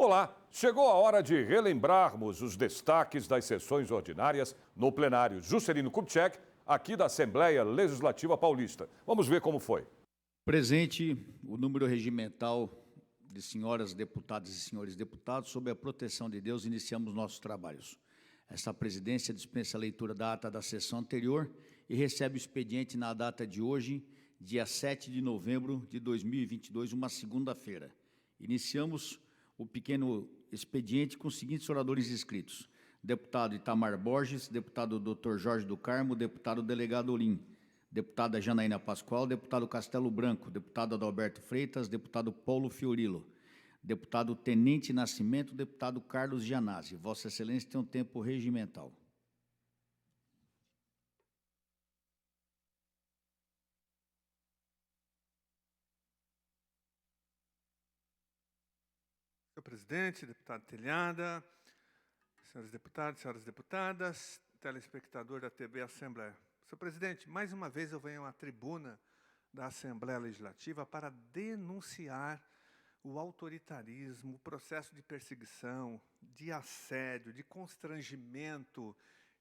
Olá, chegou a hora de relembrarmos os destaques das sessões ordinárias no plenário Juscelino Kubitschek, aqui da Assembleia Legislativa Paulista. Vamos ver como foi. Presente o número regimental de senhoras deputadas e senhores deputados. Sob a proteção de Deus, iniciamos nossos trabalhos. Esta presidência dispensa a leitura da ata da sessão anterior e recebe o expediente na data de hoje, dia 7 de novembro de 2022, uma segunda-feira. Iniciamos o pequeno expediente com os seguintes oradores inscritos: deputado Itamar Borges, deputado Dr. Jorge do Carmo, deputado delegado Olim, deputada Janaína Pascoal, deputado Castelo Branco, deputado Adalberto Freitas, deputado Paulo Fiorilo, deputado Tenente Nascimento, deputado Carlos Gianazzi. Vossa Excelência tem um tempo regimental. Senhor presidente, deputado Telhada, senhores deputados, senhoras deputadas, telespectador da TV Assembleia. Senhor presidente, mais uma vez eu venho à tribuna da Assembleia Legislativa para denunciar o autoritarismo, o processo de perseguição, de assédio, de constrangimento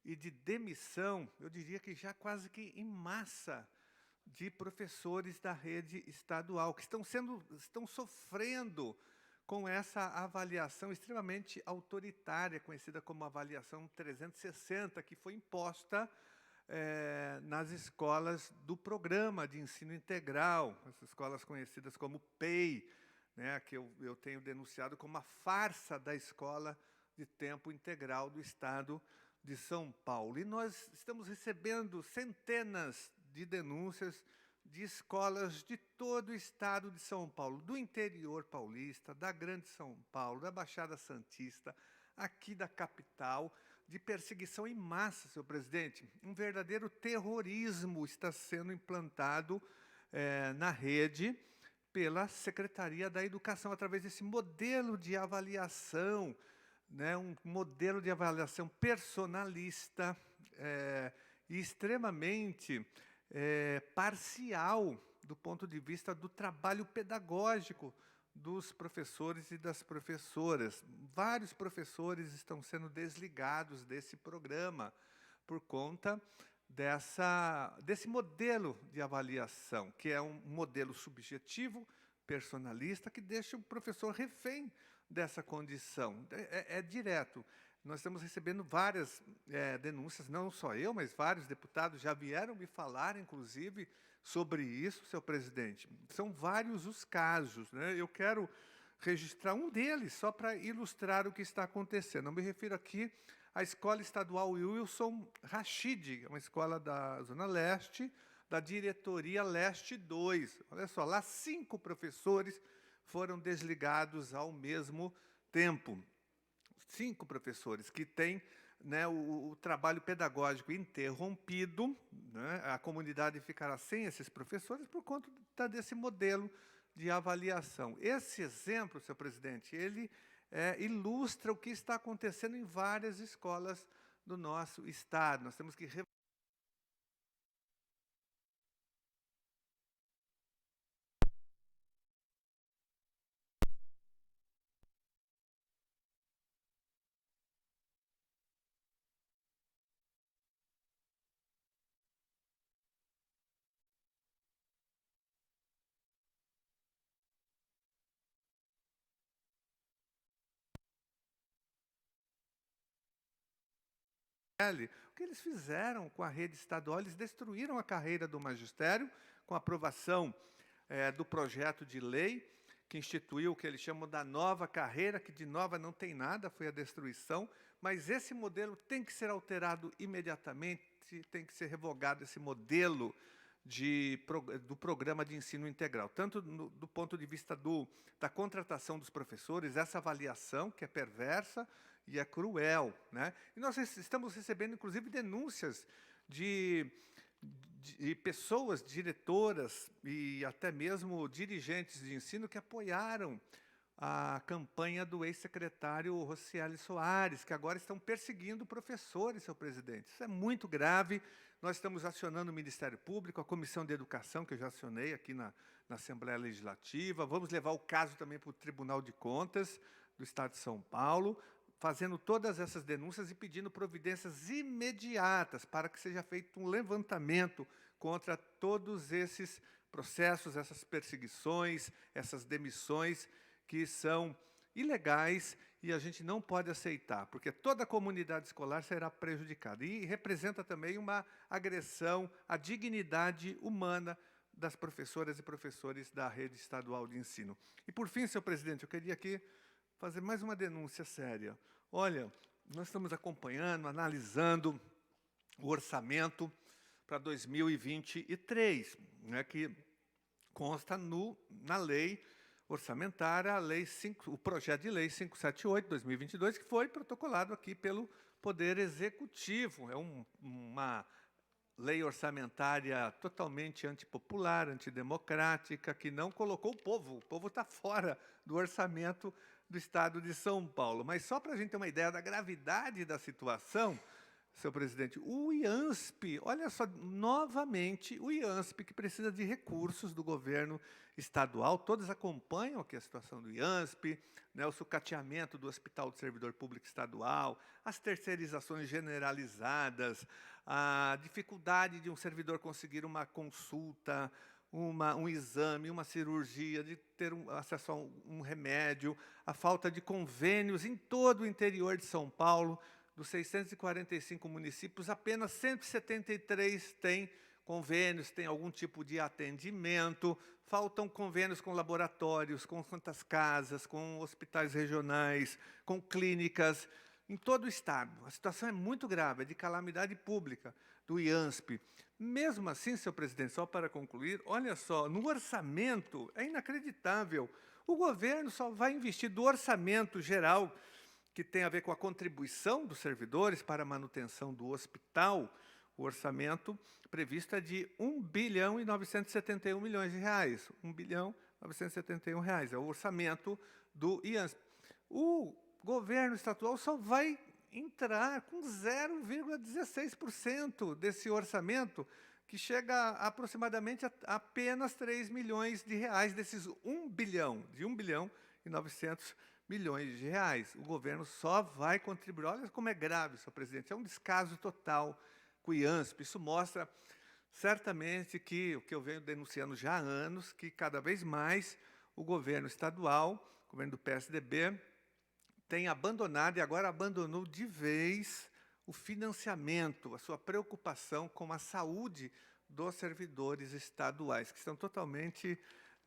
e de demissão, eu diria que já quase que em massa, de professores da rede estadual, que estão sofrendo com essa avaliação extremamente autoritária, conhecida como avaliação 360, que foi imposta nas escolas do Programa de Ensino Integral, as escolas conhecidas como PEI, né, que eu tenho denunciado como a farsa da escola de tempo integral do Estado de São Paulo. E nós estamos recebendo centenas de denúncias de escolas de todo o Estado de São Paulo, do interior paulista, da Grande São Paulo, da Baixada Santista, aqui da capital, de perseguição em massa, senhor presidente. Um verdadeiro terrorismo está sendo implantado na rede pela Secretaria da Educação, através desse modelo de avaliação, né, um modelo de avaliação personalista e extremamente parcial do ponto de vista do trabalho pedagógico dos professores e das professoras. Vários professores estão sendo desligados desse programa por conta desse modelo de avaliação, que é um modelo subjetivo, personalista, que deixa o professor refém dessa condição. É direto. Nós estamos recebendo várias denúncias, não só eu, mas vários deputados já vieram me falar, inclusive, sobre isso, senhor presidente. São vários os casos, né? Eu quero registrar um deles, só para ilustrar o que está acontecendo. Eu me refiro aqui à Escola Estadual Wilson Rachid, uma escola da Zona Leste, da Diretoria Leste 2. Olha só, lá 5 professores foram desligados ao mesmo tempo. 5 professores que têm, né, o trabalho pedagógico interrompido, né, a comunidade ficará sem esses professores por conta desse modelo de avaliação. Esse exemplo, senhor presidente, ele ilustra o que está acontecendo em várias escolas do nosso estado. Nós temos que o que eles fizeram com a rede estadual, eles destruíram a carreira do magistério com a aprovação do projeto de lei que instituiu o que eles chamam da nova carreira, que de nova não tem nada, foi a destruição, mas esse modelo tem que ser alterado imediatamente, tem que ser revogado esse modelo do programa de ensino integral, tanto do ponto de vista da contratação dos professores, essa avaliação que é perversa e é cruel, né? E nós estamos recebendo, inclusive, denúncias de pessoas, diretoras e até mesmo dirigentes de ensino que apoiaram a campanha do ex-secretário Rocieli Soares, que agora estão perseguindo professores, senhor presidente. Isso é muito grave. Nós estamos acionando o Ministério Público, a Comissão de Educação, que eu já acionei aqui na Assembleia Legislativa. Vamos levar o caso também para o Tribunal de Contas, do Estado de São Paulo, fazendo todas essas denúncias e pedindo providências imediatas para que seja feito um levantamento contra todos esses processos, essas perseguições, essas demissões que são ilegais e a gente não pode aceitar, porque toda a comunidade escolar será prejudicada. E representa também uma agressão à dignidade humana das professoras e professores da rede estadual de ensino. E, por fim, senhor presidente, eu queria aqui fazer mais uma denúncia séria. Olha, nós estamos acompanhando, analisando o orçamento para 2023, né, que consta na lei orçamentária, o projeto de lei 578/2022, que foi protocolado aqui pelo Poder Executivo. É uma lei orçamentária totalmente antipopular, antidemocrática, que não colocou o povo está fora do orçamento do Estado de São Paulo. Mas só para a gente ter uma ideia da gravidade da situação, senhor presidente, o IANSP, olha só, novamente, o IANSP, que precisa de recursos do governo estadual, todos acompanham aqui a situação do IANSP, né, o sucateamento do Hospital do Servidor Público Estadual, as terceirizações generalizadas, a dificuldade de um servidor conseguir uma consulta, um exame, uma cirurgia, de ter acesso a um remédio, a falta de convênios em todo o interior de São Paulo. Dos 645 municípios, apenas 173 têm convênios, têm algum tipo de atendimento, faltam convênios com laboratórios, com santas casas, com hospitais regionais, com clínicas, em todo o Estado. A situação é muito grave, é de calamidade pública do IANSP. Mesmo assim, senhor presidente, só para concluir, olha só, no orçamento, é inacreditável, o governo só vai investir do orçamento geral, que tem a ver com a contribuição dos servidores para a manutenção do hospital. O orçamento previsto é de R$ 1.971.000.000. R$ 1.971.000.000. É o orçamento do IANSP. O governo estadual só vai entrar com 0,16% desse orçamento, que chega a aproximadamente a apenas R$ 3 milhões, desses 1 bilhão, de 1.900.000.000 de reais. O governo só vai contribuir. Olha como é grave, senhor presidente. É um descaso total com o IANSP. Isso mostra certamente que o que eu venho denunciando já há anos, que cada vez mais o governo estadual, o governo do PSDB, tem abandonado, e agora abandonou de vez, o financiamento, a sua preocupação com a saúde dos servidores estaduais, que estão totalmente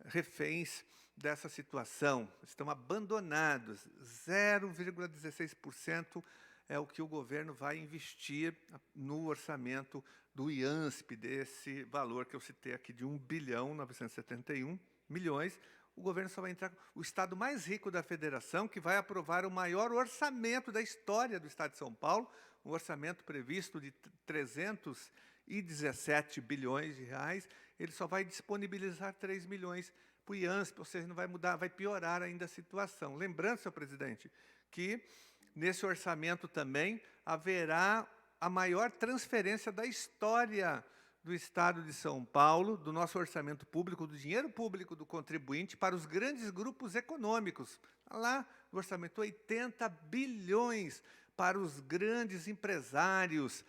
reféns dessa situação, estão abandonados. 0,16% é o que o governo vai investir no orçamento do IANSP, desse valor que eu citei aqui de 1.971.000.000. O governo só vai entrar, o estado mais rico da federação, que vai aprovar o maior orçamento da história do estado de São Paulo, um orçamento previsto de 317 bilhões de reais, ele só vai disponibilizar 3 milhões para o IANSP, ou seja, não vai mudar, vai piorar ainda a situação. Lembrando, senhor presidente, que nesse orçamento também haverá a maior transferência da história do Estado de São Paulo, do nosso orçamento público, do dinheiro público do contribuinte, para os grandes grupos econômicos. Lá no orçamento, 80 bilhões para os grandes empresários,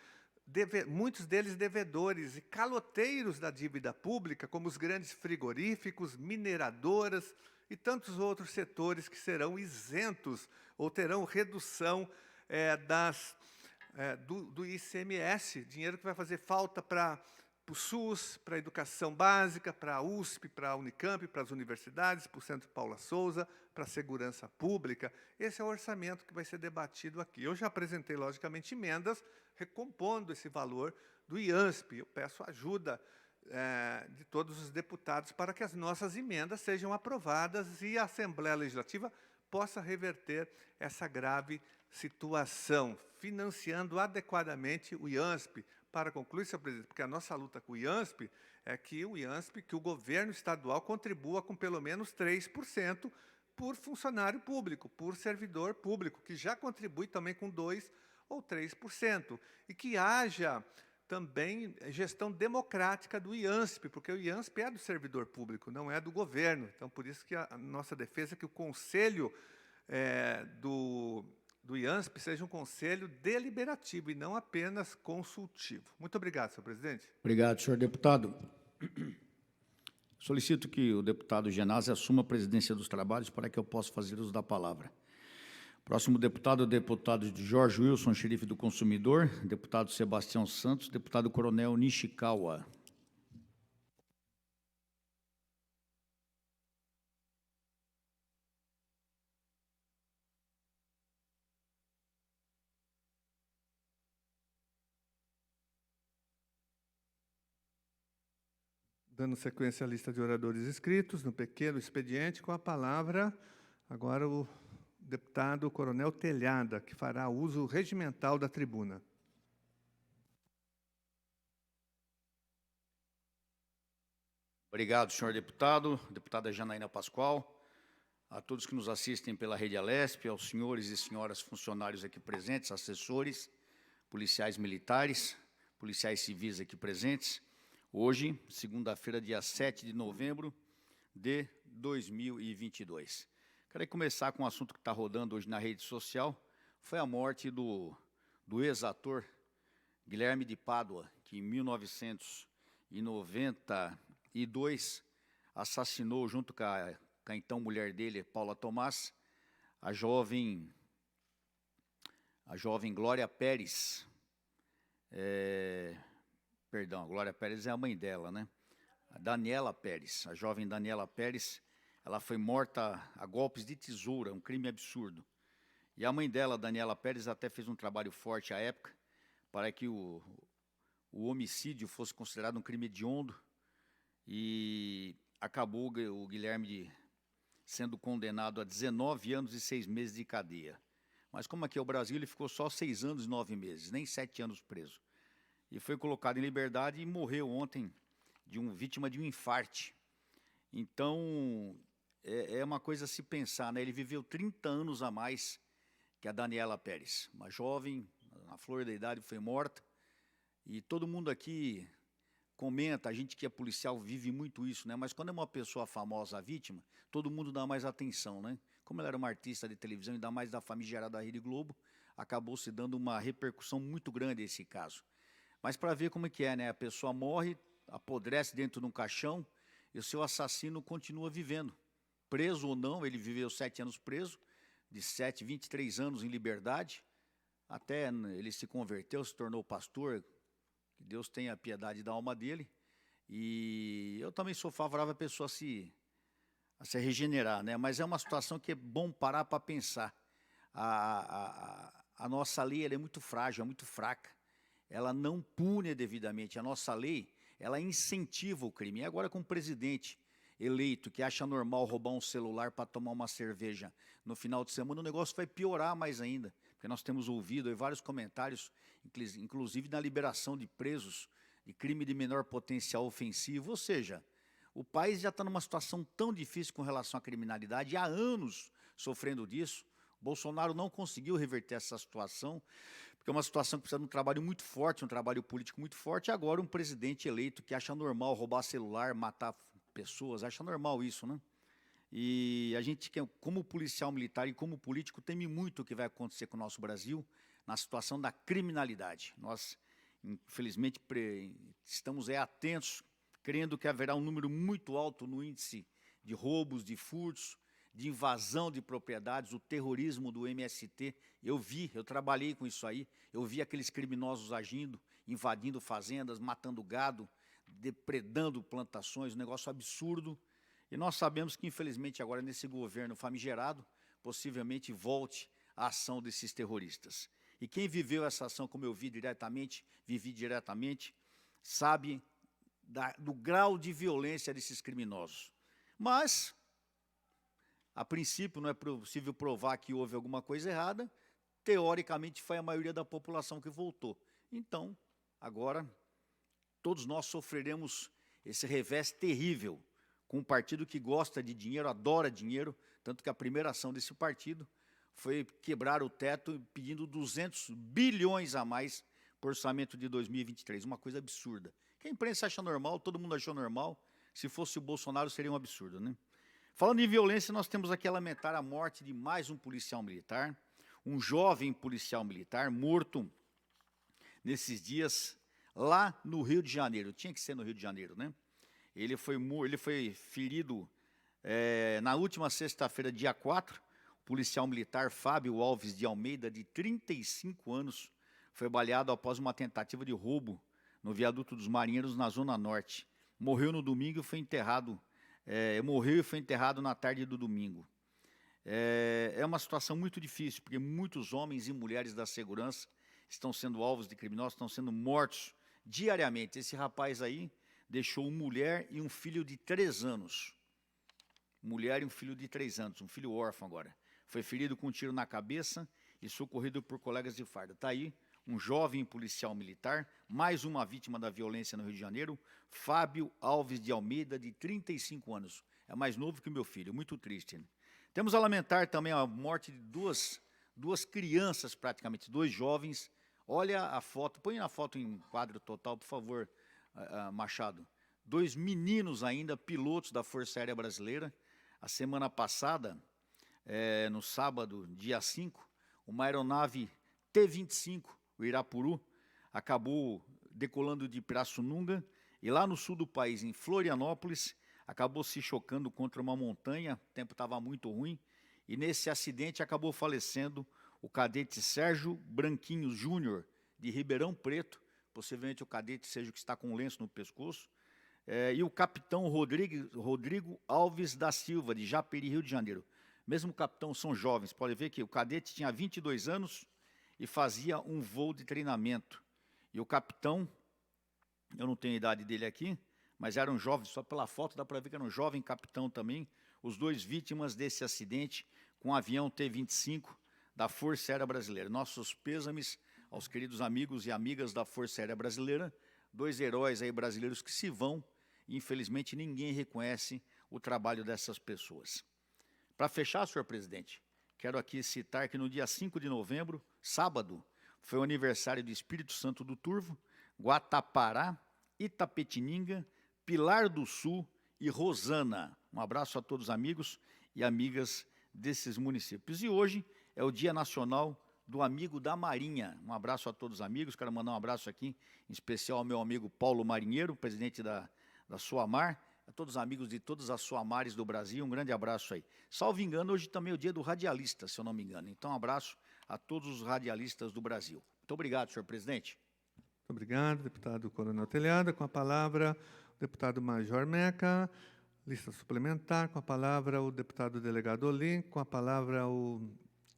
muitos deles devedores e caloteiros da dívida pública, como os grandes frigoríficos, mineradoras e tantos outros setores que serão isentos ou terão redução do ICMS, dinheiro que vai fazer falta para o SUS, para a educação básica, para a USP, para a Unicamp, para as universidades, para o Centro Paula Souza, para a segurança pública. Esse é o orçamento que vai ser debatido aqui. Eu já apresentei, logicamente, emendas recompondo esse valor do IANSP. Eu peço ajuda de todos os deputados para que as nossas emendas sejam aprovadas e a Assembleia Legislativa possa reverter essa grave situação, financiando adequadamente o IANSP. Para concluir, senhor presidente, porque a nossa luta com o IANSP é que o governo estadual contribua com pelo menos 3% por funcionário público, por servidor público, que já contribui também com 2% ou 3%, e que haja também gestão democrática do IANSP, porque o IANSP é do servidor público, não é do governo. Então, por isso que a nossa defesa é que o Conselho do IANSP seja um conselho deliberativo e não apenas consultivo. Muito obrigado, senhor presidente. Obrigado, senhor deputado. Solicito que o deputado Genasi assuma a presidência dos trabalhos para que eu possa fazer uso da palavra. Próximo deputado é o deputado Jorge Wilson, xerife do consumidor, deputado Sebastião Santos, deputado Coronel Nishikawa. Dando sequência à lista de oradores inscritos, no pequeno expediente, com a palavra, agora o deputado Coronel Telhada, que fará uso regimental da tribuna. Obrigado, senhor deputado, deputada Janaína Pascoal, a todos que nos assistem pela Rede Alesp, aos senhores e senhoras funcionários aqui presentes, assessores, policiais militares, policiais civis aqui presentes. Hoje, segunda-feira, dia 7 de novembro de 2022. Quero começar com um assunto que está rodando hoje na rede social, foi a morte do ex-ator Guilherme de Pádua, que em 1992 assassinou, junto com a então mulher dele, Paula Tomás, a jovem Glória Pérez. Perdão, a Glória Pérez é a mãe dela, né? A Daniela Pérez, a jovem Daniela Pérez, ela foi morta a golpes de tesoura, um crime absurdo. E a mãe dela, Daniela Pérez, até fez um trabalho forte à época para que o homicídio fosse considerado um crime hediondo e acabou o Guilherme sendo condenado a 19 anos e 6 meses de cadeia. Mas como aqui é o Brasil, ele ficou só 6 anos e 9 meses, nem 7 anos preso. E foi colocado em liberdade e morreu ontem vítima de um infarte. Então, é uma coisa a se pensar, né? Ele viveu 30 anos a mais que a Daniela Pérez, uma jovem, na flor da idade, foi morta. E todo mundo aqui comenta, a gente que é policial vive muito isso, né? Mas quando é uma pessoa famosa a vítima, todo mundo dá mais atenção, né? Como ela era uma artista de televisão, ainda mais da famigerada Rede Globo, acabou se dando uma repercussão muito grande esse caso. Mas para ver como é que é, né? A pessoa morre, apodrece dentro de um caixão e o seu assassino continua vivendo. Preso ou não, ele viveu 7 anos preso, de 23 anos em liberdade, até ele se converteu, se tornou pastor, que Deus tenha piedade da alma dele. E eu também sou favorável a pessoa a se regenerar, né? Mas é uma situação que é bom parar para pensar. A nossa lei ela é muito frágil, é muito fraca. Ela não pune devidamente. A nossa lei, ela incentiva o crime. E agora com o presidente eleito que acha normal roubar um celular para tomar uma cerveja no final de semana, o negócio vai piorar mais ainda. Porque nós temos ouvido aí vários comentários, inclusive na liberação de presos de crime de menor potencial ofensivo. Ou seja, o país já está numa situação tão difícil com relação à criminalidade, há anos sofrendo disso. Bolsonaro não conseguiu reverter essa situação, porque é uma situação que precisa de um trabalho muito forte, um trabalho político muito forte, e agora um presidente eleito que acha normal roubar celular, matar pessoas, acha normal isso, né? E a gente, como policial militar e como político, teme muito o que vai acontecer com o nosso Brasil na situação da criminalidade. Nós, infelizmente, estamos atentos, crendo que haverá um número muito alto no índice de roubos, de furtos, de invasão de propriedades, o terrorismo do MST. Eu trabalhei com isso aí, eu vi aqueles criminosos agindo, invadindo fazendas, matando gado, depredando plantações, um negócio absurdo. E nós sabemos que, infelizmente, agora nesse governo famigerado, possivelmente volte a ação desses terroristas. E quem viveu essa ação, como eu vivi diretamente, sabe do grau de violência desses criminosos. Mas, a princípio, não é possível provar que houve alguma coisa errada, teoricamente foi a maioria da população que voltou. Então, agora, todos nós sofreremos esse revés terrível com um partido que gosta de dinheiro, adora dinheiro, tanto que a primeira ação desse partido foi quebrar o teto pedindo 200 bilhões a mais para o orçamento de 2023, uma coisa absurda. Que a imprensa acha normal, todo mundo achou normal, se fosse o Bolsonaro seria um absurdo, né? Falando em violência, nós temos aqui a lamentar a morte de mais um policial militar, um jovem policial militar morto nesses dias lá no Rio de Janeiro. Tinha que ser no Rio de Janeiro, né? Ele foi ferido na última sexta-feira, dia 4, o policial militar Fábio Alves de Almeida, de 35 anos, foi baleado após uma tentativa de roubo no viaduto dos Marinheiros, na Zona Norte. Morreu no domingo e foi enterrado, na tarde do domingo. É uma situação muito difícil, porque muitos homens e mulheres da segurança estão sendo alvos de criminosos, estão sendo mortos diariamente. Esse rapaz aí deixou uma mulher e um filho de 3 anos. Mulher e um filho de 3 anos, um filho órfão agora. Foi ferido com um tiro na cabeça e socorrido por colegas de farda. Está aí um jovem policial militar, mais uma vítima da violência no Rio de Janeiro, Fábio Alves de Almeida, de 35 anos. É mais novo que o meu filho, muito triste. Né? Temos a lamentar também a morte de duas crianças, praticamente, 2 jovens. Olha a foto, põe a foto em quadro total, por favor, Machado. 2 meninos ainda, pilotos da Força Aérea Brasileira. A semana passada, no sábado, dia 5, uma aeronave T-25, o Irapuru, acabou decolando de Pirassununga e lá no sul do país, em Florianópolis, acabou se chocando contra uma montanha, o tempo estava muito ruim, e nesse acidente acabou falecendo o cadete Sérgio Branquinho Júnior, de Ribeirão Preto, possivelmente o cadete seja o que está com um lenço no pescoço, e o capitão Rodrigo Alves da Silva, de Japeri, Rio de Janeiro. Mesmo capitão são jovens, pode ver que o cadete tinha 22 anos e fazia um voo de treinamento. E o capitão, eu não tenho a idade dele aqui, mas era um jovem, só pela foto dá para ver que era um jovem capitão também, os 2 vítimas desse acidente com o avião T-25 da Força Aérea Brasileira. Nossos pêsames aos queridos amigos e amigas da Força Aérea Brasileira, 2 heróis aí brasileiros que se vão, e infelizmente ninguém reconhece o trabalho dessas pessoas. Para fechar, senhor presidente, quero aqui citar que no dia 5 de novembro, sábado, foi o aniversário de Espírito Santo do Turvo, Guatapará, Itapetininga, Pilar do Sul e Rosana. Um abraço a todos os amigos e amigas desses municípios. E hoje é o Dia Nacional do Amigo da Marinha. Um abraço a todos os amigos. Quero mandar um abraço aqui, em especial ao meu amigo Paulo Marinheiro, presidente da Suamar, a todos os amigos de todas as Suamares do Brasil, um grande abraço aí. Salvo engano, hoje também é o dia do radialista, se eu não me engano. Então, um abraço a todos os radialistas do Brasil. Muito obrigado, senhor presidente. Muito obrigado, deputado Coronel Telhada. Com a palavra, o deputado Major Meca. Lista suplementar. Com a palavra, o deputado delegado Olim. Com a palavra, o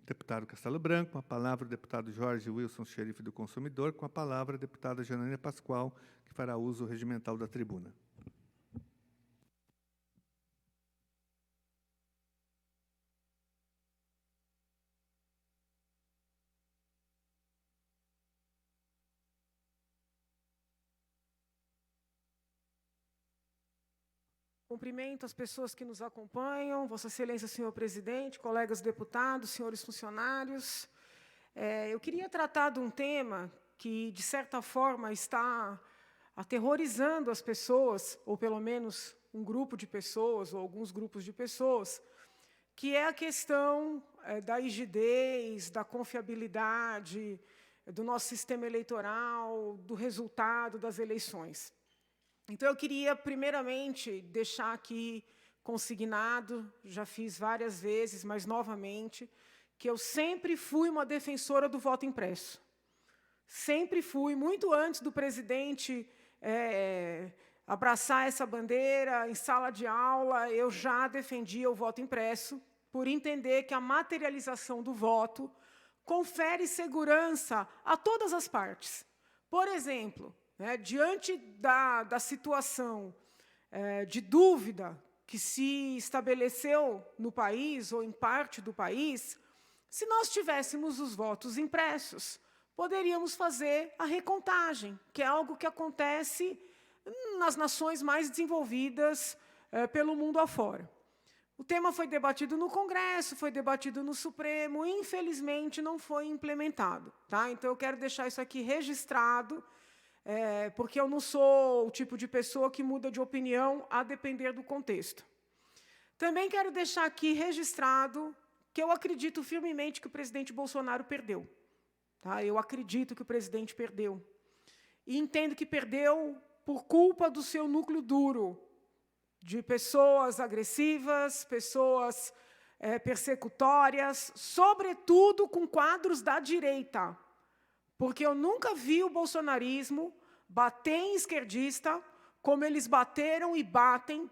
deputado Castelo Branco. Com a palavra, o deputado Jorge Wilson, xerife do consumidor. Com a palavra, a deputada Janaína Pascoal, que fará uso regimental da tribuna. Cumprimento as pessoas que nos acompanham, Vossa Excelência, senhor presidente, colegas deputados, senhores funcionários. Eu queria tratar de um tema que, de certa forma, está aterrorizando as pessoas, ou pelo menos um grupo de pessoas, ou alguns grupos de pessoas, que é a questão da rigidez, da confiabilidade do nosso sistema eleitoral, do resultado das eleições. Então, eu queria, primeiramente, deixar aqui consignado, já fiz várias vezes, mas novamente, que eu sempre fui uma defensora do voto impresso. Sempre fui, muito antes do presidente abraçar essa bandeira em sala de aula, eu já defendia o voto impresso, por entender que a materialização do voto confere segurança a todas as partes. Por exemplo, diante da situação de dúvida que se estabeleceu no país, ou em parte do país, se nós tivéssemos os votos impressos, poderíamos fazer a recontagem, que é algo que acontece nas nações mais desenvolvidas pelo mundo afora. O tema foi debatido no Congresso, foi debatido no Supremo, e, infelizmente, não foi implementado. Tá? Então, eu quero deixar isso aqui registrado, porque eu não sou o tipo de pessoa que muda de opinião a depender do contexto. Também quero deixar aqui registrado que eu acredito firmemente que o presidente Bolsonaro perdeu. Tá? Eu acredito que o presidente perdeu. E entendo que perdeu por culpa do seu núcleo duro, de pessoas agressivas, pessoas persecutórias, sobretudo com quadros da direita. Porque eu nunca vi o bolsonarismo bater em esquerdista como eles bateram e batem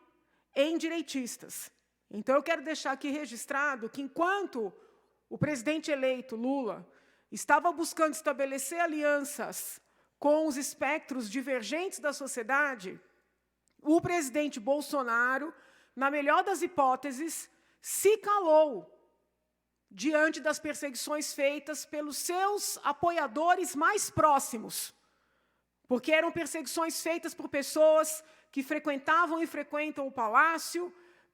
em direitistas. Então, eu quero deixar aqui registrado que, enquanto o presidente eleito, Lula, estava buscando estabelecer alianças com os espectros divergentes da sociedade, o presidente Bolsonaro, na melhor das hipóteses, se calou diante das perseguições feitas pelos seus apoiadores mais próximos, porque eram perseguições feitas por pessoas que frequentavam e frequentam o Palácio,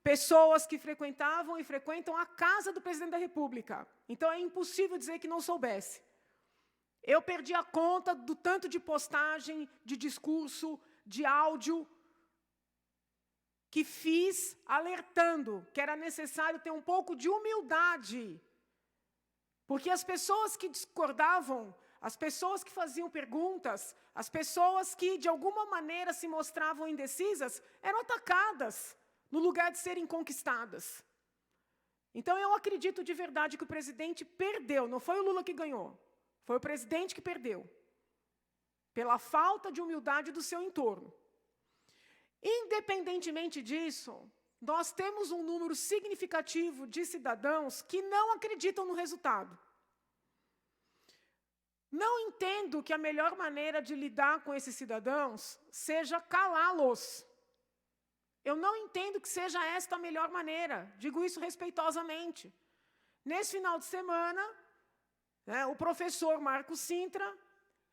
pessoas que frequentavam e frequentam a casa do presidente da República. Então, é impossível dizer que não soubesse. Eu perdi a conta do tanto de postagem, de discurso, de áudio, que fiz alertando que era necessário ter um pouco de humildade, porque as pessoas que discordavam, as pessoas que faziam perguntas, as pessoas que, de alguma maneira, se mostravam indecisas, eram atacadas no lugar de serem conquistadas. Então, eu acredito de verdade que o presidente perdeu, não foi o Lula que ganhou, foi o presidente que perdeu, pela falta de humildade do seu entorno. Independentemente disso, nós temos um número significativo de cidadãos que não acreditam no resultado. Não entendo que a melhor maneira de lidar com esses cidadãos seja calá-los. Eu não entendo que seja esta a melhor maneira, digo isso respeitosamente. Nesse final de semana, o professor Marcos Sintra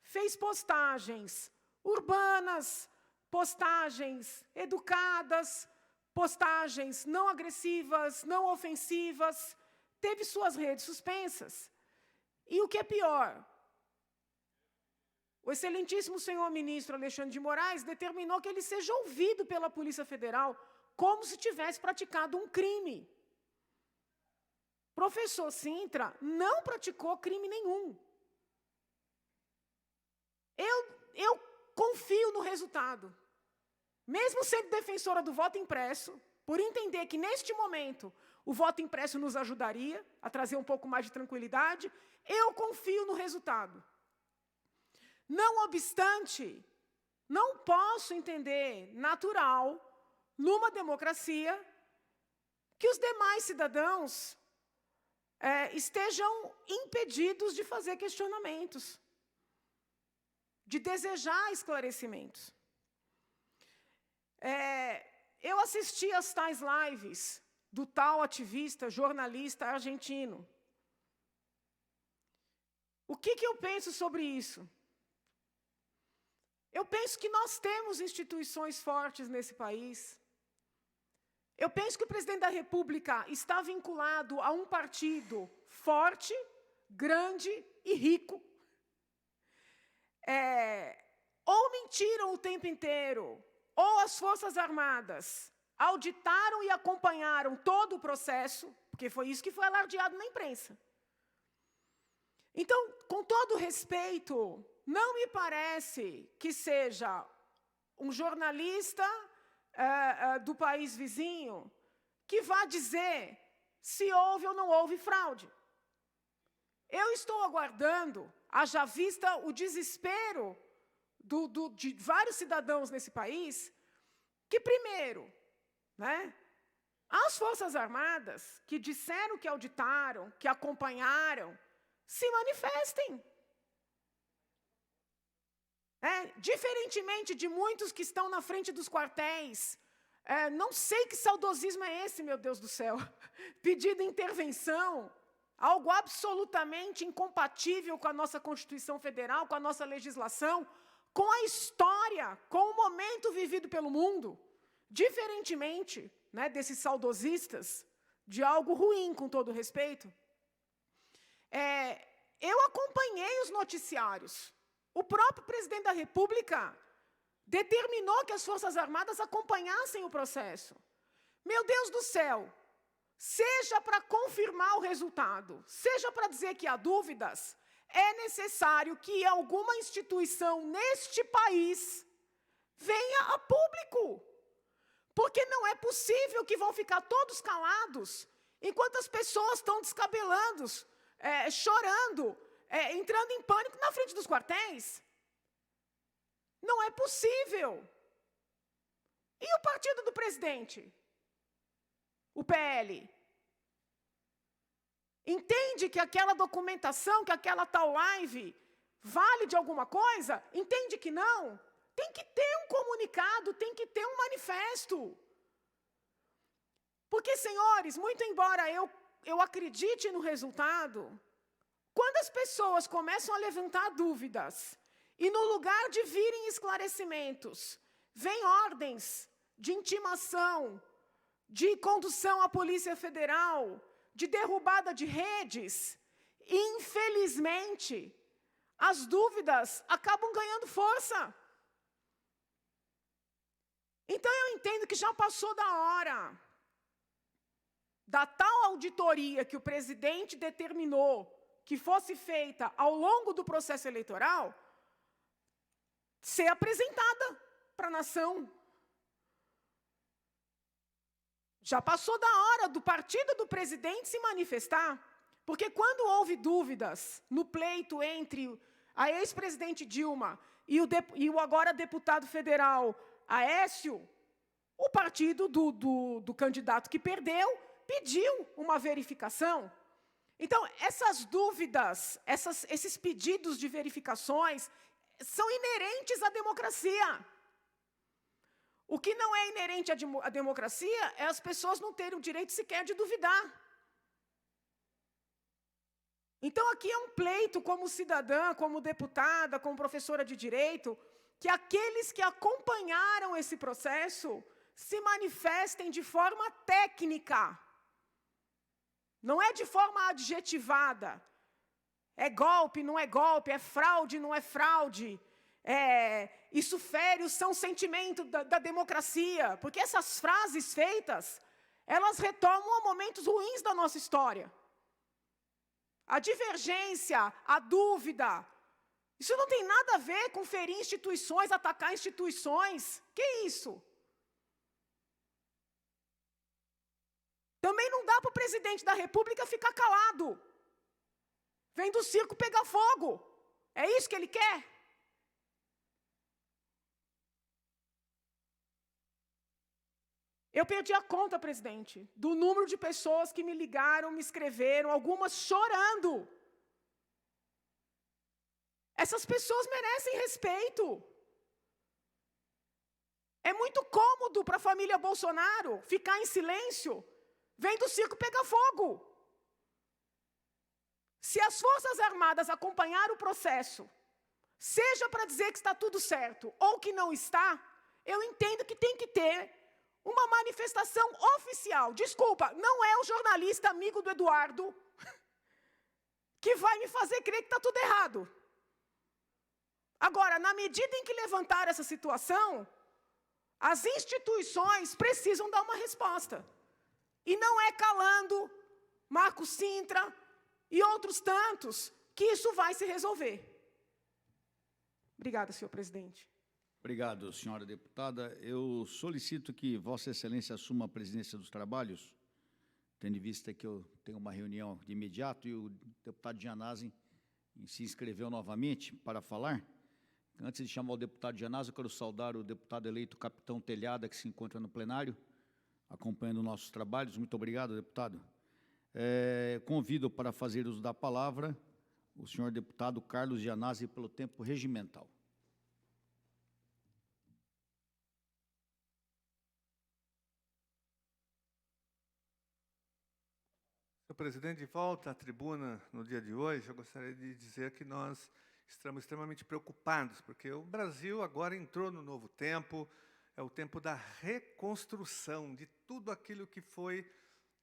fez postagens urbanas, postagens educadas, postagens não agressivas, não ofensivas, teve suas redes suspensas. E o que é pior, o excelentíssimo senhor ministro Alexandre de Moraes determinou que ele seja ouvido pela Polícia Federal como se tivesse praticado um crime. Professor Sintra não praticou crime nenhum. Eu confio no resultado. Mesmo sendo defensora do voto impresso, por entender que, neste momento, o voto impresso nos ajudaria a trazer um pouco mais de tranquilidade, eu confio no resultado. Não obstante, não posso entender natural, numa democracia, que os demais cidadãos estejam impedidos de fazer questionamentos, de desejar esclarecimentos. Eu assisti às tais lives do tal ativista, jornalista argentino. O que eu penso sobre isso? Eu penso que nós temos instituições fortes nesse país. Eu penso que o presidente da República está vinculado a um partido forte, grande e rico. Ou mentiram o tempo inteiro, ou as Forças Armadas auditaram e acompanharam todo o processo, porque foi isso que foi alardeado na imprensa. Então, com todo respeito, não me parece que seja um jornalista do país vizinho que vá dizer se houve ou não houve fraude. Eu estou aguardando, haja vista o desespero de vários cidadãos nesse país, que primeiro, as Forças Armadas, que disseram que auditaram, que acompanharam, se manifestem. Diferentemente de muitos que estão na frente dos quartéis, não sei que saudosismo é esse, meu Deus do céu, pedindo intervenção, algo absolutamente incompatível com a nossa Constituição Federal, com a nossa legislação, com a história, com o momento vivido pelo mundo, diferentemente desses saudosistas, de algo ruim, com todo respeito. Eu acompanhei os noticiários. O próprio presidente da República determinou que as Forças Armadas acompanhassem o processo. Meu Deus do céu, seja para confirmar o resultado, seja para dizer que há dúvidas, é necessário que alguma instituição neste país venha a público. Porque não é possível que vão ficar todos calados, enquanto as pessoas estão descabelando, chorando, entrando em pânico na frente dos quartéis. Não é possível. E o partido do presidente? O PL? Entende que aquela documentação, que aquela tal live vale de alguma coisa? Entende que não? Tem que ter um comunicado, tem que ter um manifesto. Porque, senhores, muito embora eu acredite no resultado, quando as pessoas começam a levantar dúvidas, e no lugar de virem esclarecimentos, vêm ordens de intimação, de condução à Polícia Federal, de derrubada de redes, infelizmente, as dúvidas acabam ganhando força. Então eu entendo que já passou da hora da tal auditoria que o presidente determinou que fosse feita ao longo do processo eleitoral ser apresentada para a nação. Já passou da hora do partido do presidente se manifestar, porque quando houve dúvidas no pleito entre a ex-presidente Dilma e o agora deputado federal Aécio, o partido do candidato que perdeu pediu uma verificação. Então, essas dúvidas, esses pedidos de verificações são inerentes à democracia. O que não é inerente à democracia é as pessoas não terem o direito sequer de duvidar. Então, aqui é um pleito como cidadã, como deputada, como professora de direito, que aqueles que acompanharam esse processo se manifestem de forma técnica. Não é de forma adjetivada. É golpe, não é golpe, é fraude, não é fraude. Isso fere o são sentimento da democracia. Porque essas frases feitas, elas retomam a momentos ruins da nossa história. A divergência, a dúvida, isso não tem nada a ver com ferir instituições, atacar instituições. Que isso? Também não dá para o presidente da República ficar calado. Vem do circo pegar fogo. É isso que ele quer? Eu perdi a conta, presidente, do número de pessoas que me ligaram, me escreveram, algumas chorando. Essas pessoas merecem respeito. É muito cômodo para a família Bolsonaro ficar em silêncio. Vem do circo pegar fogo. Se as Forças Armadas acompanharam o processo, seja para dizer que está tudo certo ou que não está, eu entendo que tem que ter uma manifestação oficial. Desculpa, não é o jornalista amigo do Eduardo que vai me fazer crer que está tudo errado. Agora, na medida em que levantar essa situação, as instituições precisam dar uma resposta. E não é calando Marco Sintra e outros tantos que isso vai se resolver. Obrigada, senhor presidente. Obrigado, senhora deputada. Eu solicito que Vossa Excelência assuma a presidência dos trabalhos, tendo em vista que eu tenho uma reunião de imediato e o deputado Gianazzi se inscreveu novamente para falar. Antes de chamar o deputado Gianazzi, eu quero saudar o deputado eleito Capitão Telhada, que se encontra no plenário, acompanhando nossos trabalhos. Muito obrigado, deputado. Convido para fazer uso da palavra o senhor deputado Carlos Gianazzi pelo tempo regimental. Senhor presidente, de volta à tribuna no dia de hoje, eu gostaria de dizer que nós estamos extremamente preocupados, porque o Brasil agora entrou no novo tempo, é o tempo da reconstrução de tudo aquilo que foi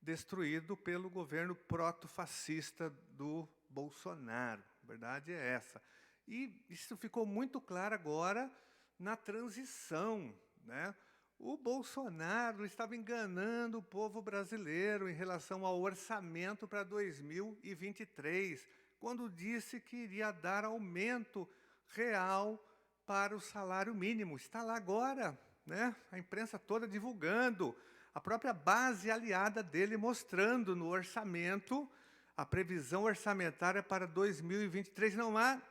destruído pelo governo proto-fascista do Bolsonaro. A verdade é essa. E isso ficou muito claro agora na transição, né? O Bolsonaro estava enganando o povo brasileiro em relação ao orçamento para 2023, quando disse que iria dar aumento real para o salário mínimo. Está lá agora, né? A imprensa toda divulgando, a própria base aliada dele mostrando no orçamento, a previsão orçamentária para 2023. Não há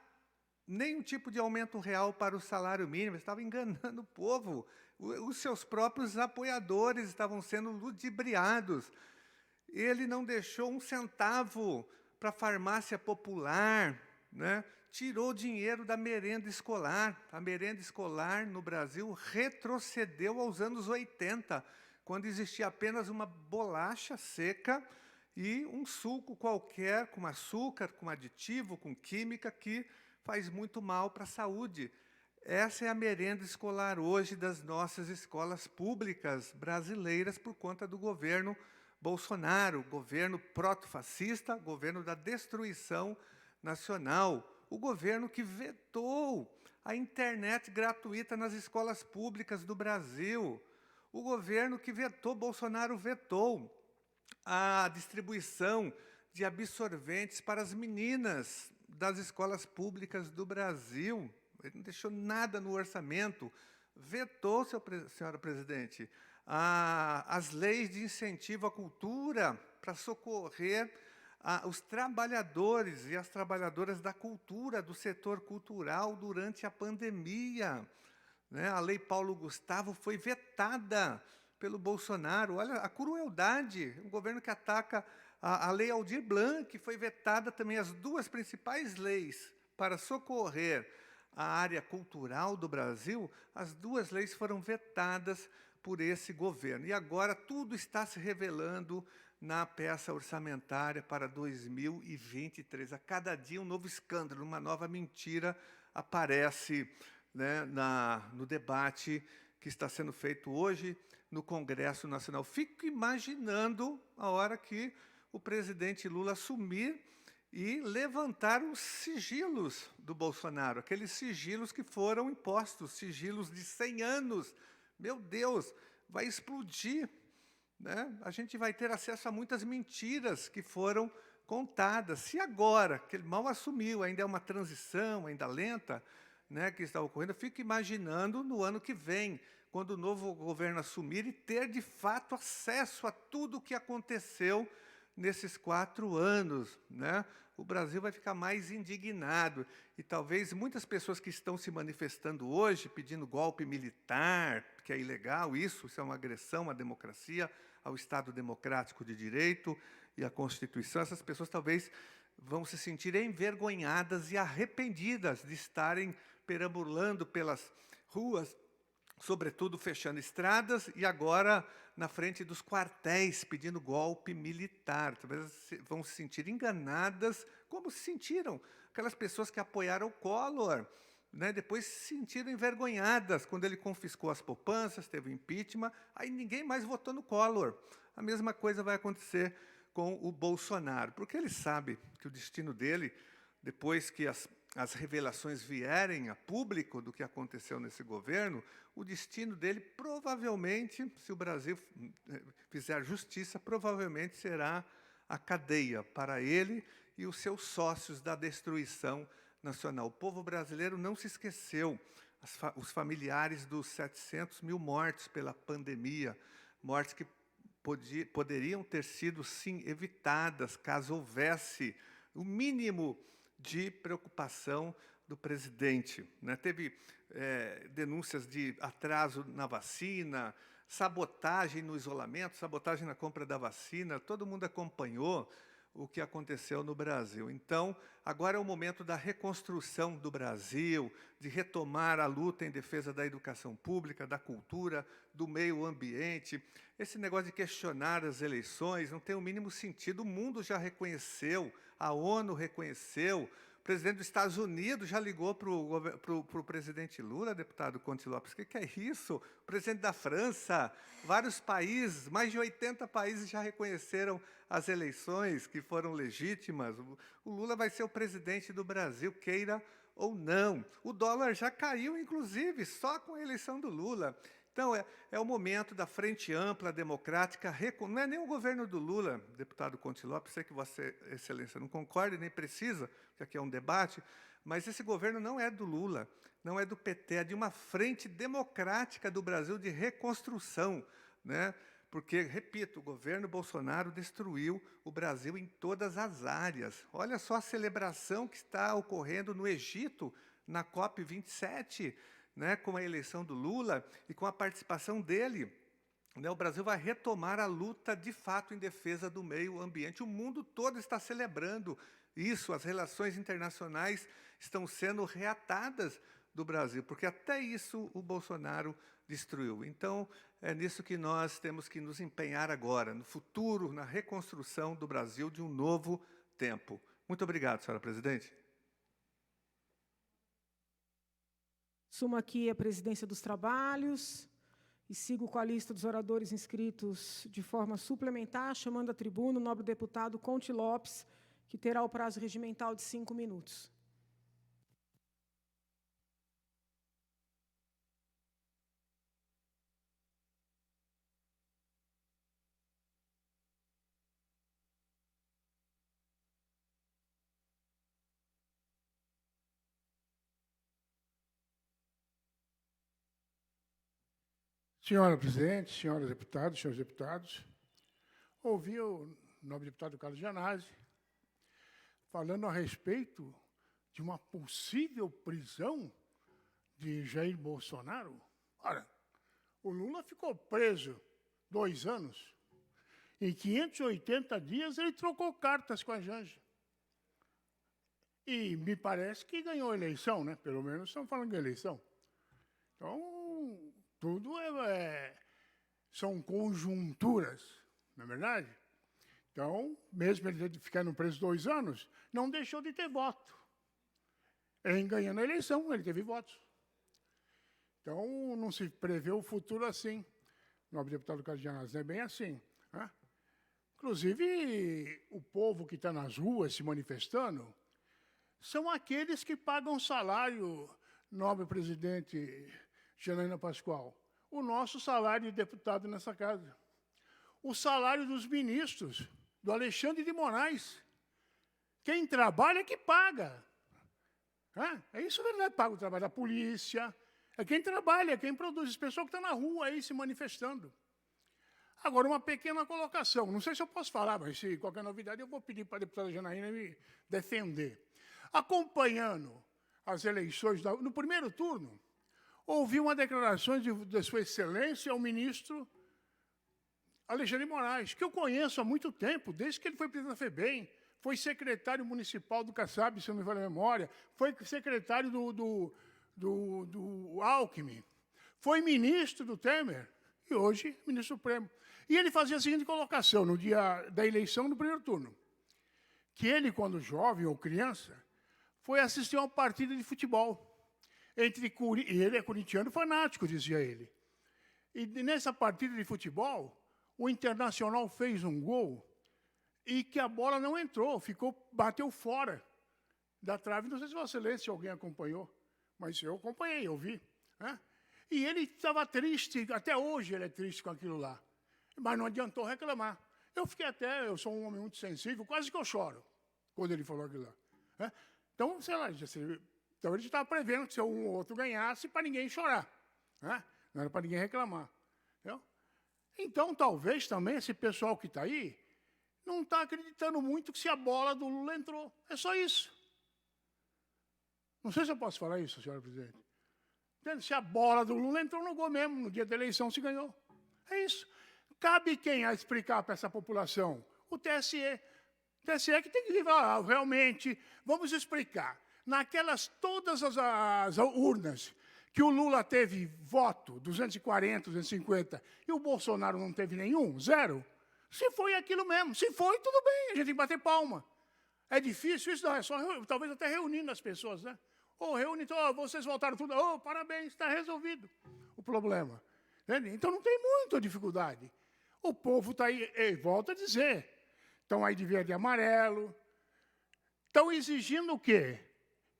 nenhum tipo de aumento real para o salário mínimo. Estava enganando o povo. Os seus próprios apoiadores estavam sendo ludibriados. Ele não deixou um centavo para a farmácia popular, né? Tirou dinheiro da merenda escolar. A merenda escolar no Brasil retrocedeu aos anos 80, quando existia apenas uma bolacha seca e um suco qualquer, com açúcar, com aditivo, com química, que faz muito mal para a saúde. Essa é a merenda escolar hoje das nossas escolas públicas brasileiras por conta do governo Bolsonaro, governo proto-fascista, governo da destruição nacional, o governo que vetou a internet gratuita nas escolas públicas do Brasil, o governo que vetou, Bolsonaro vetou a distribuição de absorventes para as meninas das escolas públicas do Brasil. Ele não deixou nada no orçamento, vetou, senhora presidente, as leis de incentivo à cultura para socorrer os trabalhadores e as trabalhadoras da cultura, do setor cultural, durante a pandemia. Né? A Lei Paulo Gustavo foi vetada pelo Bolsonaro. Olha a crueldade, um governo que ataca a Lei Aldir Blanc, que foi vetada também, as duas principais leis para socorrer a área cultural do Brasil, as duas leis foram vetadas por esse governo. E agora tudo está se revelando na peça orçamentária para 2023. A cada dia um novo escândalo, uma nova mentira aparece, né, no debate que está sendo feito hoje no Congresso Nacional. Fico imaginando a hora que o presidente Lula assumir e levantar os sigilos do Bolsonaro, aqueles sigilos que foram impostos, sigilos de 100 anos. Meu Deus, vai explodir, né? A gente vai ter acesso a muitas mentiras que foram contadas. Se agora, que ele mal assumiu, ainda é uma transição, ainda lenta, né, que está ocorrendo, eu fico imaginando no ano que vem, quando o novo governo assumir e ter, de fato, acesso a tudo o que aconteceu nesses 4 anos, né? O Brasil vai ficar mais indignado. E talvez muitas pessoas que estão se manifestando hoje, pedindo golpe militar, que é ilegal, isso é uma agressão à democracia, ao Estado democrático de direito e à Constituição, essas pessoas talvez vão se sentir envergonhadas e arrependidas de estarem perambulando pelas ruas, sobretudo fechando estradas, e agora na frente dos quartéis, pedindo golpe militar. Talvez vão se sentir enganadas, como se sentiram aquelas pessoas que apoiaram o Collor, né? Depois se sentiram envergonhadas quando ele confiscou as poupanças, teve impeachment, aí ninguém mais votou no Collor. A mesma coisa vai acontecer com o Bolsonaro, porque ele sabe que o destino dele, depois que as revelações vierem a público do que aconteceu nesse governo, o destino dele provavelmente, se o Brasil fizer justiça, provavelmente será a cadeia para ele e os seus sócios da destruição nacional. O povo brasileiro não se esqueceu, os familiares dos 700 mil mortos pela pandemia, mortes que poderiam ter sido, sim, evitadas, caso houvesse o mínimo de preocupação do presidente, né? Teve denúncias de atraso na vacina, sabotagem no isolamento, sabotagem na compra da vacina, todo mundo acompanhou o que aconteceu no Brasil. Então, agora é o momento da reconstrução do Brasil, de retomar a luta em defesa da educação pública, da cultura, do meio ambiente. Esse negócio de questionar as eleições não tem o mínimo sentido. O mundo já reconheceu, a ONU reconheceu, o presidente dos Estados Unidos já ligou para o presidente Lula, deputado Conte Lopes. O que é isso? O presidente da França, vários países, mais de 80 países já reconheceram as eleições que foram legítimas. O Lula vai ser o presidente do Brasil, queira ou não. O dólar já caiu, inclusive, só com a eleição do Lula. Então, é o momento da frente ampla, democrática, não é nem o governo do Lula, deputado Conte Lopes, sei que Vossa Excelência não concorda, nem precisa, porque aqui é um debate, mas esse governo não é do Lula, não é do PT, é de uma frente democrática do Brasil de reconstrução, né? Porque, repito, o governo Bolsonaro destruiu o Brasil em todas as áreas. Olha só a celebração que está ocorrendo no Egito, na COP27, né, com a eleição do Lula e com a participação dele. Né, o Brasil vai retomar a luta, de fato, em defesa do meio ambiente. O mundo todo está celebrando isso, as relações internacionais estão sendo reatadas do Brasil, porque até isso o Bolsonaro destruiu. Então, é nisso que nós temos que nos empenhar agora, no futuro, na reconstrução do Brasil de um novo tempo. Muito obrigado, senhora presidente. Assumo aqui a presidência dos trabalhos e sigo com a lista dos oradores inscritos de forma suplementar, chamando à tribuna o nobre deputado Conte Lopes, que terá o prazo regimental de 5 minutos. Senhora presidente, senhores deputados, ouvi o nobre deputado Carlos Gianazzi falando a respeito de uma possível prisão de Jair Bolsonaro. Ora, o Lula ficou preso 2 anos. Em 580 dias ele trocou cartas com a Janja. E me parece que ganhou a eleição, né? Pelo menos estão falando de eleição. Então, tudo são conjunturas, não é verdade? Então, mesmo ele ficando preso 2 anos, não deixou de ter voto. Em ganhando a eleição, ele teve votos. Então, não se prevê o futuro assim. O nobre deputado Carlos Gianazzi, é bem assim. Né? Inclusive, o povo que está nas ruas se manifestando são aqueles que pagam salário, nobre presidente Janaína Pascoal, o nosso salário de deputado nessa casa. O salário dos ministros, do Alexandre de Moraes. Quem trabalha é que paga. É isso verdade, paga o trabalho da polícia. É quem trabalha, é quem produz. Esse pessoal que está na rua aí se manifestando. Agora, uma pequena colocação. Não sei se eu posso falar, mas se qualquer novidade eu vou pedir para a deputada Janaína me defender. Acompanhando as eleições, no primeiro turno, ouvi uma declaração de Sua Excelência, o ministro Alexandre de Moraes, que eu conheço há muito tempo, desde que ele foi presidente da FEBEM, foi secretário municipal do Kassab, se não me falha a memória, foi secretário do Alckmin, foi ministro do Temer e hoje ministro supremo. E ele fazia a seguinte colocação no dia da eleição do primeiro turno, que ele, quando jovem ou criança, foi assistir a uma partida de futebol. E ele é corintiano fanático, dizia ele. E nessa partida de futebol, o Internacional fez um gol e que a bola não entrou, bateu fora da trave. Não sei se Vossa Excelência alguém acompanhou, mas eu acompanhei, eu vi. Né? E ele estava triste, até hoje ele é triste com aquilo lá. Mas não adiantou reclamar. Eu sou um homem muito sensível, quase que eu choro quando ele falou aquilo lá. Né? Então, sei lá, então ele estava prevendo que se um ou outro ganhasse, para ninguém chorar. Né? Não era para ninguém reclamar. Entendeu? Então, talvez também esse pessoal que está aí não está acreditando muito que se a bola do Lula entrou. É só isso. Não sei se eu posso falar isso, senhora presidente. Entende? Se a bola do Lula entrou no gol mesmo, no dia da eleição se ganhou. É isso. Cabe quem a explicar para essa população? O TSE. O TSE que tem que dizer, realmente, vamos explicar. Naquelas todas as urnas que o Lula teve voto, 240, 250, e o Bolsonaro não teve nenhum, 0, se foi aquilo mesmo. Se foi, tudo bem, a gente tem que bater palma. É difícil isso? Não, é só talvez até reunindo as pessoas, né? Vocês votaram tudo, parabéns, está resolvido o problema. Entende? Então não tem muita dificuldade. O povo está aí, volto a dizer, estão aí de verde e amarelo, estão exigindo o quê?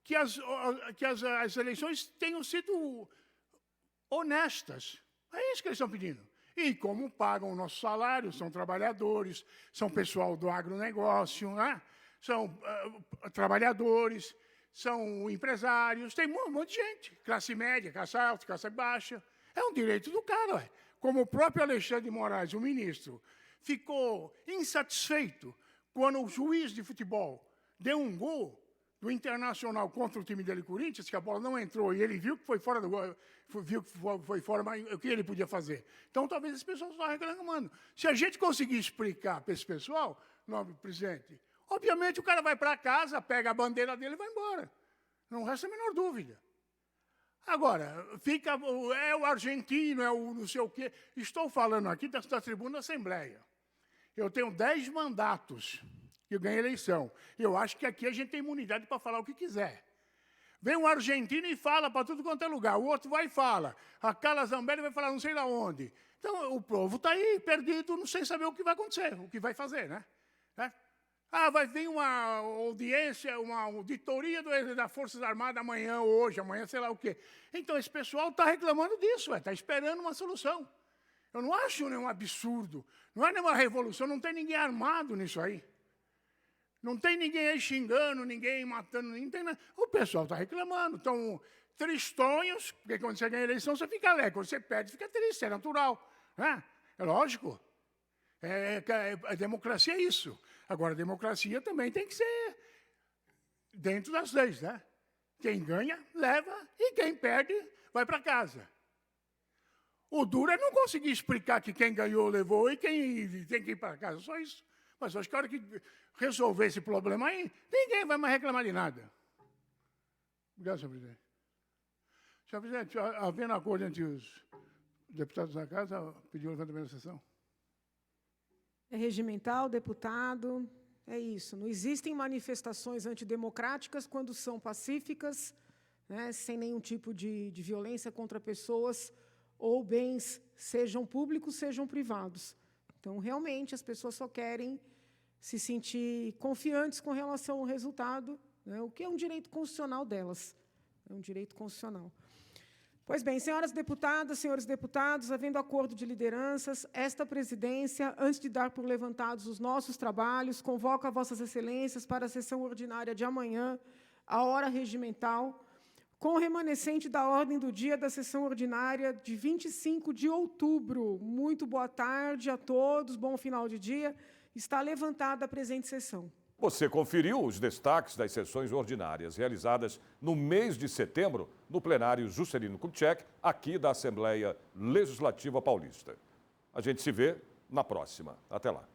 Que as eleições tenham sido honestas. É isso que eles estão pedindo. E como pagam o nosso salário, são trabalhadores, são pessoal do agronegócio, né? São trabalhadores, são empresários, tem um monte de gente, classe média, classe alta, classe baixa. É um direito do cara, ué. Como o próprio Alexandre de Moraes, o ministro, ficou insatisfeito quando o juiz de futebol deu um gol do Internacional contra o time dele, Corinthians, que a bola não entrou e ele viu que foi fora do gol, viu que foi fora, mas o que ele podia fazer? Então, talvez esse pessoal só reclamando. Se a gente conseguir explicar para esse pessoal, nobre presidente, obviamente o cara vai para casa, pega a bandeira dele e vai embora. Não resta a menor dúvida. Agora, fica, é o argentino, é o não sei o quê. Estou falando aqui da tribuna da Assembleia. Eu tenho 10 mandatos que eu ganhei eleição. Eu acho que aqui a gente tem imunidade para falar o que quiser. Vem um argentino e fala para tudo quanto é lugar. O outro vai e fala. A Carla Zambelli vai falar não sei lá onde. Então, o povo está aí, perdido, não sei saber o que vai acontecer, o que vai fazer, né? Vai vir uma audiência, uma auditoria das Forças Armadas amanhã, hoje, amanhã, sei lá o quê. Então, esse pessoal está reclamando disso, está esperando uma solução. Eu não acho nenhum absurdo, não é nenhuma revolução, não tem ninguém armado nisso aí. Não tem ninguém aí xingando, ninguém matando, ninguém tem nada. O pessoal está reclamando, estão tristonhos, porque quando você ganha eleição, você fica alegre. Quando você perde, fica triste, é natural. Né? É lógico. A democracia é isso. Agora, a democracia também tem que ser dentro das leis, né? Quem ganha, leva, e quem perde, vai para casa. O duro é não conseguir explicar que quem ganhou, levou, e quem tem que ir para casa. Só isso. Mas acho que a hora que resolver esse problema aí, ninguém vai mais reclamar de nada. Obrigado, senhor presidente. Senhor presidente, havendo acordo entre os deputados da casa, pediu o levantamento da sessão. É regimental, deputado, é isso. Não existem manifestações antidemocráticas quando são pacíficas, né, sem nenhum tipo de violência contra pessoas ou bens, sejam públicos, sejam privados. Então, realmente, as pessoas só querem se sentir confiantes com relação ao resultado, né, o que é um direito constitucional delas. É um direito constitucional. Pois bem, senhoras deputadas, senhores deputados, havendo acordo de lideranças, esta presidência, antes de dar por levantados os nossos trabalhos, convoca vossas excelências para a sessão ordinária de amanhã, à hora regimental, com o remanescente da ordem do dia da sessão ordinária de 25 de outubro. Muito boa tarde a todos, bom final de dia. Está levantada a presente sessão. Você conferiu os destaques das sessões ordinárias realizadas no mês de setembro no plenário Juscelino Kubitschek, aqui da Assembleia Legislativa Paulista. A gente se vê na próxima. Até lá.